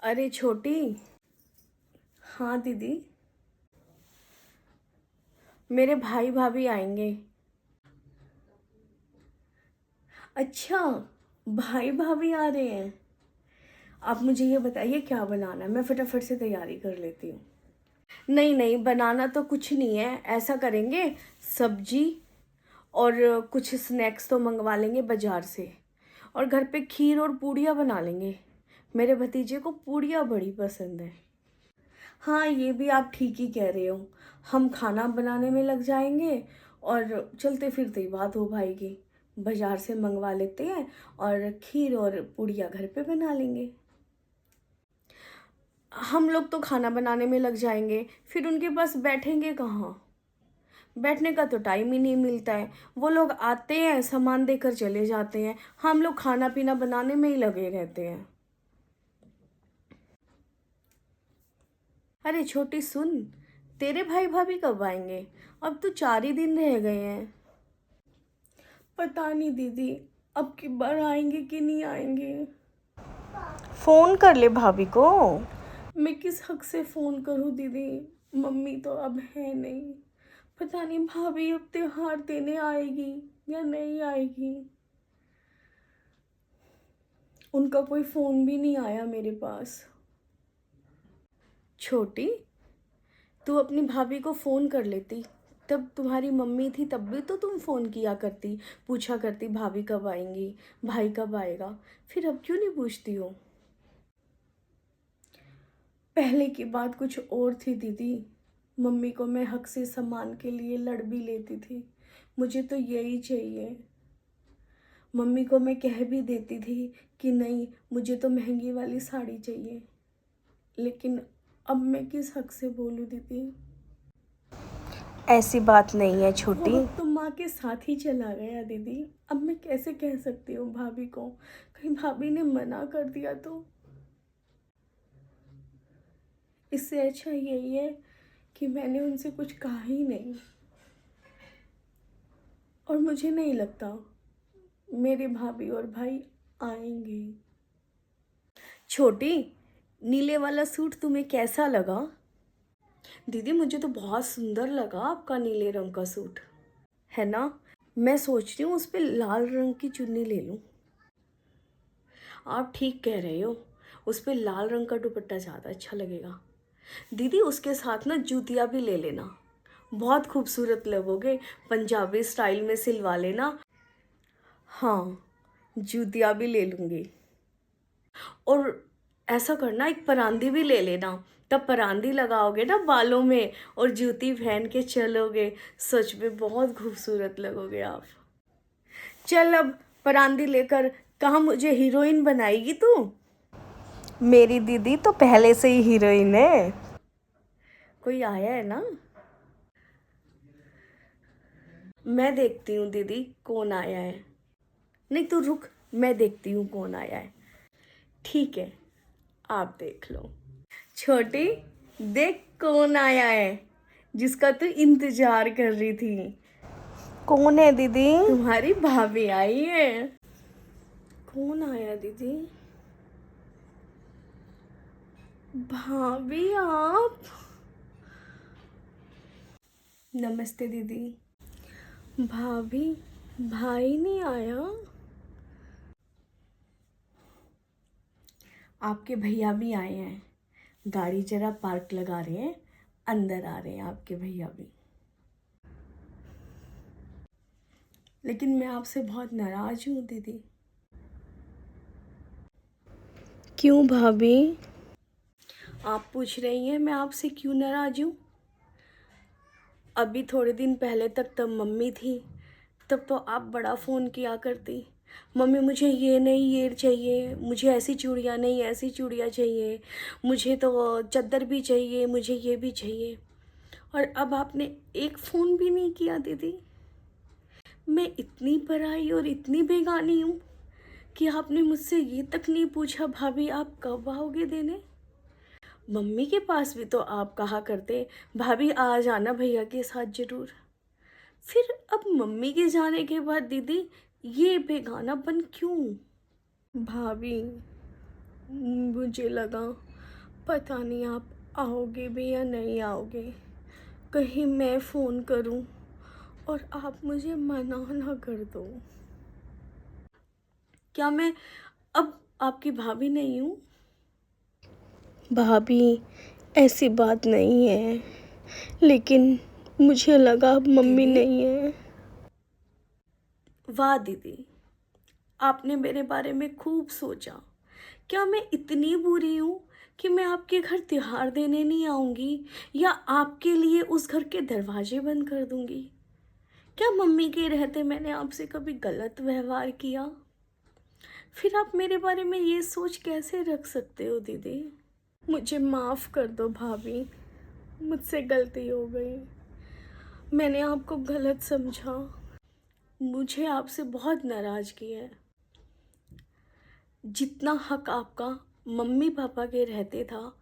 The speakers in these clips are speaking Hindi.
अरे छोटी। हाँ दीदी। मेरे भाई भाभी आएंगे। अच्छा, भाई भाभी आ रहे हैं। आप मुझे ये बताइए क्या बनाना है, मैं फटाफट से तैयारी कर लेती हूँ। नहीं नहीं, बनाना तो कुछ नहीं है, ऐसा करेंगे सब्जी और कुछ स्नैक्स तो मंगवा लेंगे बाज़ार से, और घर पे खीर और पूड़ियाँ बना लेंगे। मेरे भतीजे को पूड़ियाँ बड़ी पसंद है। हाँ, ये भी आप ठीक ही कह रहे हो। हम खाना बनाने में लग जाएंगे और चलते फिरते ही बात हो पाएगी। बाजार से मंगवा लेते हैं और खीर और पूड़ियाँ घर पे बना लेंगे। हम लोग तो खाना बनाने में लग जाएंगे, फिर उनके पास बैठेंगे कहाँ। बैठने का तो टाइम ही नहीं मिलता है। वो लोग आते हैं, सामान देकर चले जाते हैं, हम लोग खाना पीना बनाने में ही लगे रहते हैं। अरे छोटी सुन, तेरे भाई भाभी कब आएंगे? अब तो 4 ही दिन रह गए हैं। पता नहीं दीदी, अब की बार आएंगे कि नहीं आएंगे। फोन कर ले भाभी को। मैं किस हक से फोन करूं दीदी, मम्मी तो अब है नहीं। पता नहीं भाभी अब त्योहार देने आएगी या नहीं आएगी। उनका कोई फोन भी नहीं आया मेरे पास। छोटी, तू अपनी भाभी को फ़ोन कर लेती। तब तुम्हारी मम्मी थी तब भी तो तुम फ़ोन किया करती, पूछा करती भाभी कब आएंगी, भाई कब आएगा। फिर अब क्यों नहीं पूछती हो? पहले की बात कुछ और थी दीदी। मम्मी को मैं हक से सामान के लिए लड़ भी लेती थी, मुझे तो यही चाहिए। मम्मी को मैं कह भी देती थी कि नहीं, मुझे तो महंगी वाली साड़ी चाहिए। लेकिन अब मैं किस हक से बोलूँ दीदी। ऐसी बात नहीं है छोटी। वो तो माँ के साथ ही चला गया दीदी। अब मैं कैसे कह सकती हूँ भाभी को, कहीं भाभी ने मना कर दिया तो। इससे अच्छा यही है कि मैंने उनसे कुछ कहा ही नहीं। और मुझे नहीं लगता मेरे भाभी और भाई आएंगे। छोटी, नीले वाला सूट तुम्हें कैसा लगा? दीदी मुझे तो बहुत सुंदर लगा आपका नीले रंग का सूट, है ना? मैं सोच रही हूँ उस पर लाल रंग की चुन्नी ले लूँ। आप ठीक कह रहे हो, उस पर लाल रंग का दुपट्टा ज़्यादा अच्छा लगेगा। दीदी उसके साथ ना जूतियाँ भी ले लेना, बहुत खूबसूरत लगोगे। पंजाबी स्टाइल में सिलवा लेना। हाँ, जूतियाँ भी ले लूँगी। और ऐसा करना, एक परांदी भी ले लेना। तब परांदी लगाओगे ना बालों में और जूती पहन के चलोगे, सच में बहुत खूबसूरत लगोगे आप। चल अब परांदी लेकर कहाँ मुझे हीरोइन बनाएगी तू? मेरी दीदी तो पहले से ही हीरोइन है। कोई आया है ना? मैं देखती हूँ दीदी कौन आया है। नहीं तू रुक, मैं देखती हूँ कौन आया है। ठीक है, आप देख लो। छोटी, देख कौन आया है जिसका तू इंतजार कर रही थी। कौन है दीदी? तुम्हारी भाभी आई है। कौन आया दीदी? भाभी आप? नमस्ते दीदी। भाभी, भाई नहीं आया? आपके भैया भी आए हैं, गाड़ी जरा पार्क लगा रहे हैं, अंदर आ रहे हैं आपके भैया भी। लेकिन मैं आपसे बहुत नाराज हूँ दीदी। क्यों भाभी? आप पूछ रही हैं मैं आपसे क्यों नाराज हूँ? अभी थोड़े दिन पहले तक तब मम्मी थी, तब तो आप बड़ा फ़ोन किया करती। मम्मी मुझे ये नहीं ये चाहिए, मुझे ऐसी चूड़ियाँ नहीं ऐसी चूड़ियाँ चाहिए, मुझे तो चद्दर भी चाहिए, मुझे ये भी चाहिए। और अब आपने एक फ़ोन भी नहीं किया दीदी। मैं इतनी पराई और इतनी बेगानी हूँ कि आपने मुझसे ये तक नहीं पूछा भाभी आप कब आओगे देने। मम्मी के पास भी तो आप कहा करते भाभी आ जाना भैया के साथ ज़रूर। फिर अब मम्मी के जाने के बाद दीदी ये बेगानापन क्यों? भाभी, मुझे लगा पता नहीं आप आओगे भी या नहीं आओगे। कहीं मैं फ़ोन करूं और आप मुझे मना ना कर दो। क्या मैं अब आपकी भाभी नहीं हूँ? भाभी, ऐसी बात नहीं है, लेकिन मुझे लगा अब मम्मी दीदी, नहीं है। वाह दीदी, आपने मेरे बारे में खूब सोचा। क्या मैं इतनी बुरी हूँ कि मैं आपके घर त्योहार देने नहीं आऊँगी या आपके लिए उस घर के दरवाजे बंद कर दूँगी? क्या मम्मी के रहते मैंने आपसे कभी गलत व्यवहार किया? फिर आप मेरे बारे में ये सोच कैसे रख सकते हो दीदी? मुझे माफ़ कर दो भाभी, मुझसे गलती हो गई। मैंने आपको गलत समझा। मुझे आपसे बहुत नाराज़गी है। जितना हक आपका मम्मी पापा के रहते था,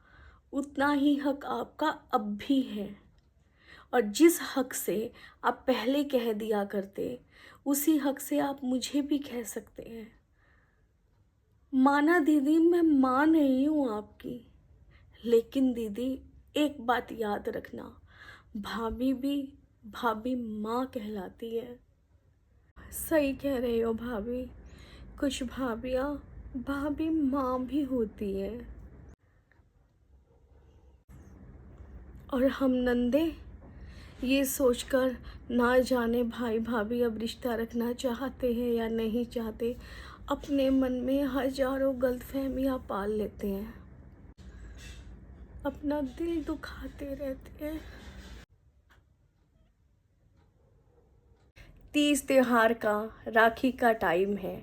उतना ही हक आपका अब भी है। और जिस हक से आप पहले कह दिया करते, उसी हक से आप मुझे भी कह सकते हैं। माना दीदी, मैं माँ नहीं हूँ आपकी, लेकिन दीदी एक बात याद रखना, भाभी भी भाभी माँ कहलाती है। सही कह रहे हो भाभी, कुछ भाभियाँ भाभी माँ भी होती है। और हम नंदे ये सोचकर ना जाने भाई भाभी अब रिश्ता रखना चाहते हैं या नहीं चाहते, अपने मन में हजारों गलतफहमियाँ पाल लेते हैं, अपना दिल दुखाते रहते हैं। तीज त्योहार का, राखी का टाइम है।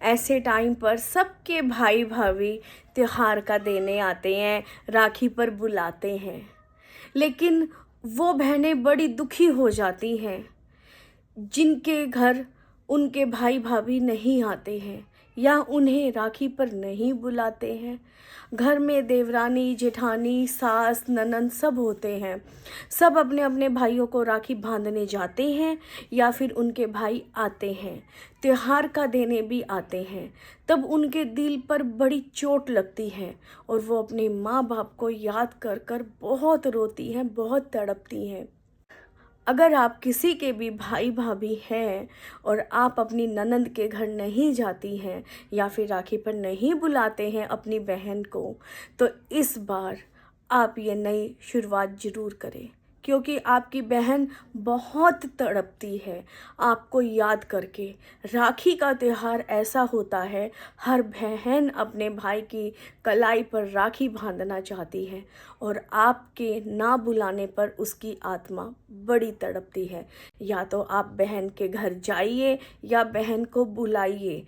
ऐसे टाइम पर सबके भाई भाभी त्योहार का देने आते हैं, राखी पर बुलाते हैं। लेकिन वो बहनें बड़ी दुखी हो जाती हैं जिनके घर उनके भाई भाभी नहीं आते हैं या उन्हें राखी पर नहीं बुलाते हैं। घर में देवरानी जेठानी सास ननंद सब होते हैं, सब अपने अपने भाइयों को राखी बांधने जाते हैं या फिर उनके भाई आते हैं, त्योहार का देने भी आते हैं। तब उनके दिल पर बड़ी चोट लगती है और वो अपने माँ बाप को याद कर कर बहुत रोती हैं, बहुत तड़पती हैं। अगर आप किसी के भी भाई भाभी हैं और आप अपनी ननंद के घर नहीं जाती हैं या फिर राखी पर नहीं बुलाते हैं अपनी बहन को, तो इस बार आप ये नई शुरुआत ज़रूर करें, क्योंकि आपकी बहन बहुत तड़पती है आपको याद करके। राखी का त्यौहार ऐसा होता है, हर बहन अपने भाई की कलाई पर राखी बांधना चाहती है और आपके ना बुलाने पर उसकी आत्मा बड़ी तड़पती है। या तो आप बहन के घर जाइए या बहन को बुलाइए।